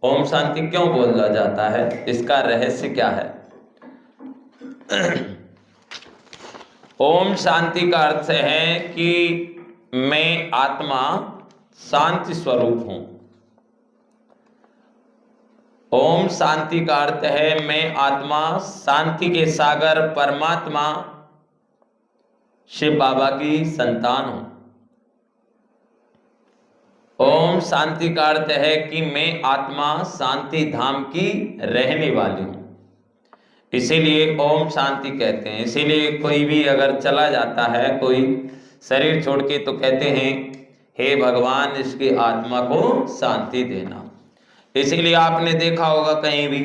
ओम शांति क्यों बोला जाता है, इसका रहस्य क्या है? ओम शांति का अर्थ है कि मैं आत्मा शांति स्वरूप हूं। ओम शांति का अर्थ है मैं आत्मा शांति के सागर परमात्मा शिव बाबा की संतान हूं। ओम शांति का अर्थ है कि मैं आत्मा शांति धाम की रहने वाली हूं, इसीलिए ओम शांति कहते हैं। इसीलिए कोई भी अगर चला जाता है, कोई शरीर छोड़ के, तो कहते हैं हे भगवान इसकी आत्मा को शांति देना। इसीलिए आपने देखा होगा कहीं भी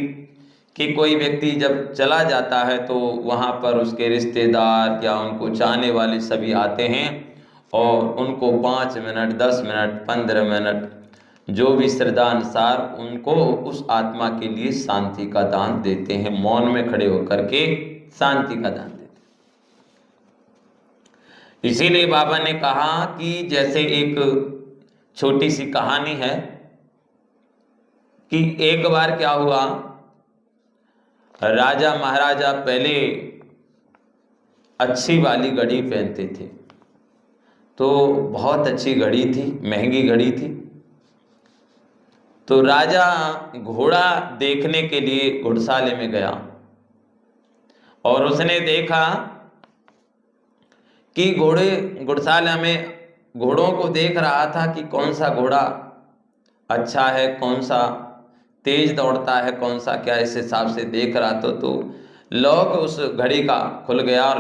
कि कोई व्यक्ति जब चला जाता है तो वहाँ पर उसके रिश्तेदार या उनको चाहने वाले सभी आते हैं और उनको 5 मिनट 10 मिनट 15 मिनट जो भी श्रद्धा अनुसार उनको उस आत्मा के लिए शांति का दान देते हैं। मौन में खड़े होकर के शांति का दान देते हैं। इसीलिए बाबा ने कहा कि जैसे एक छोटी सी कहानी है कि एक बार क्या हुआ, राजा महाराजा पहले अच्छी वाली घड़ी पहनते थे, तो बहुत अच्छी घड़ी थी, महंगी घड़ी थी। तो राजा घोड़ा देखने के लिए घुड़शाले में गया और उसने देखा कि घुड़शाला में घोड़ों को देख रहा था कि कौन सा घोड़ा अच्छा है, कौन सा तेज दौड़ता है, कौन सा क्या, इस हिसाब से देख रहा था। तो लॉक उस घड़ी का खुल गया और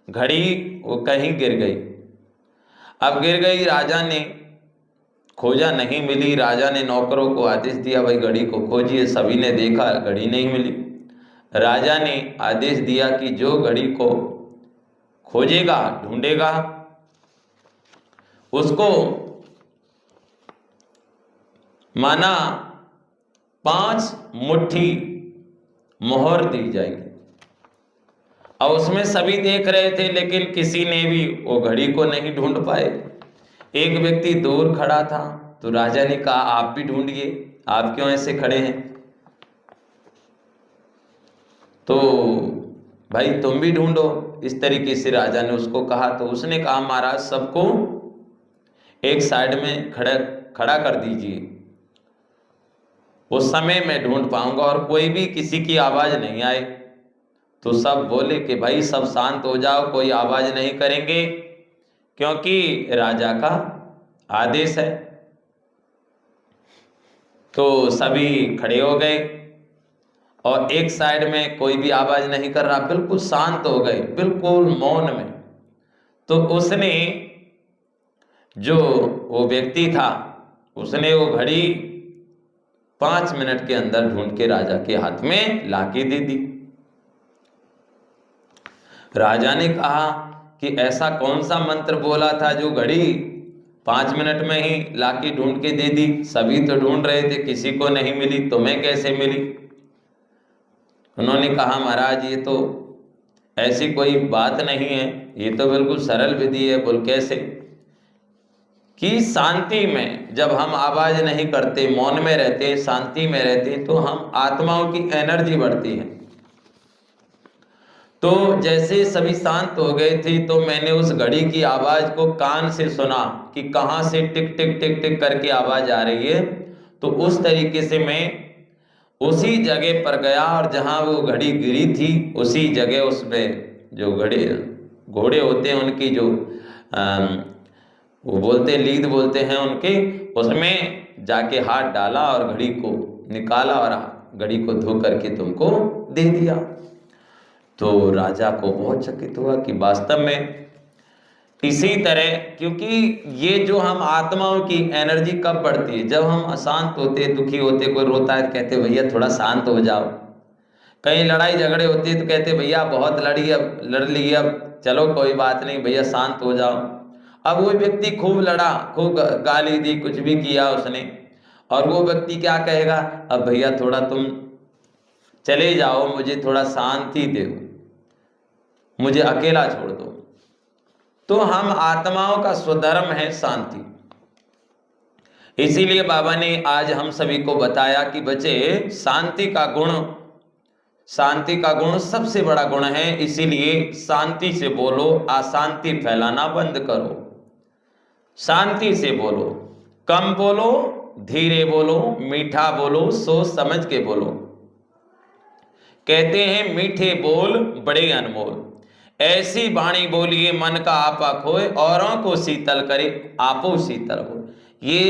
घड़ी वो कहीं गिर गई। अब गिर गई, राजा ने खोजा, नहीं मिली। राजा ने नौकरों को आदेश दिया भाई घड़ी को खोजिए। सभी ने देखा, घड़ी नहीं मिली। राजा ने आदेश दिया कि जो घड़ी को खोजेगा, ढूंढेगा, उसको माना 5 मुट्ठी मोहर दी जाएगी। और उसमें सभी देख रहे थे लेकिन किसी ने भी वो घड़ी को नहीं ढूंढ पाए। एक व्यक्ति दूर खड़ा था तो राजा ने कहा आप भी ढूंढिए, आप क्यों ऐसे खड़े हैं? तो भाई तुम भी ढूंढो, इस तरीके से राजा ने उसको कहा। तो उसने कहा महाराज सबको एक साइड में खड़ा कर दीजिए, उस समय मैं ढूंढ पाऊंगा और कोई भी किसी की आवाज नहीं आए। तो सब बोले कि भाई सब शांत हो जाओ, कोई आवाज नहीं करेंगे क्योंकि राजा का आदेश है। तो सभी खड़े हो गए और एक साइड में कोई भी आवाज नहीं कर रहा, बिल्कुल शांत हो गए, बिल्कुल मौन में। तो उसने, जो वो व्यक्ति था, उसने वो घड़ी 5 मिनट के अंदर ढूंढ के राजा के हाथ में लाके दे दी। राजा ने कहा कि ऐसा कौन सा मंत्र बोला था जो घड़ी 5 मिनट में ही लाके ढूंढ के दे दी? सभी तो ढूंढ रहे थे, किसी को नहीं मिली, तुम्हें कैसे मिली? उन्होंने कहा महाराज ये तो ऐसी कोई बात नहीं है, ये तो बिल्कुल सरल विधि है। बोल कैसे? कि शांति में जब हम आवाज नहीं करते, मौन में रहते, शांति में रहते, तो हम आत्माओं की एनर्जी बढ़ती है। तो जैसे सभी शांत हो गए थे तो मैंने उस घड़ी की आवाज को कान से सुना कि कहाँ से टिक टिक टिक टिक करके आवाज आ रही है। तो उस तरीके से मैं उसी जगह पर गया और जहाँ वो घड़ी गिरी थी उसी जगह, उसमें जो घोड़े होते हैं उनकी जो वो बोलते हैं लीद बोलते हैं उनके, उसमें जाके हाथ डाला और घड़ी को निकाला और घड़ी को धो करके तुमको दे दिया। तो राजा को बहुत चकित हुआ कि वास्तव में इसी तरह, क्योंकि ये जो हम आत्माओं की एनर्जी कब बढ़ती है? जब हम अशांत होते, दुखी होते, कोई रोता है तो कहते भैया थोड़ा शांत हो जाओ। कहीं लड़ाई झगड़े होती है तो कहते भैया बहुत लड़ ली, अब चलो कोई बात नहीं भैया शांत हो जाओ। अब वो व्यक्ति खूब लड़ा, खूब गाली दी, कुछ भी किया उसने, और वो व्यक्ति क्या कहेगा? अब भैया थोड़ा तुम चले जाओ, मुझे थोड़ा शांति दो, मुझे अकेला छोड़ दो। तो हम आत्माओं का स्वधर्म है शांति। इसीलिए बाबा ने आज हम सभी को बताया कि बच्चे शांति का गुण सबसे बड़ा गुण है। इसीलिए शांति से बोलो, अशांति फैलाना बंद करो। शांति से बोलो, कम बोलो, धीरे बोलो, मीठा बोलो, सोच समझ के बोलो। कहते हैं मीठे बोल बड़े अनमोल, ऐसी वाणी बोलिए मन का आपा खोए, औरों को शीतल करे आपो शीतल हो। ये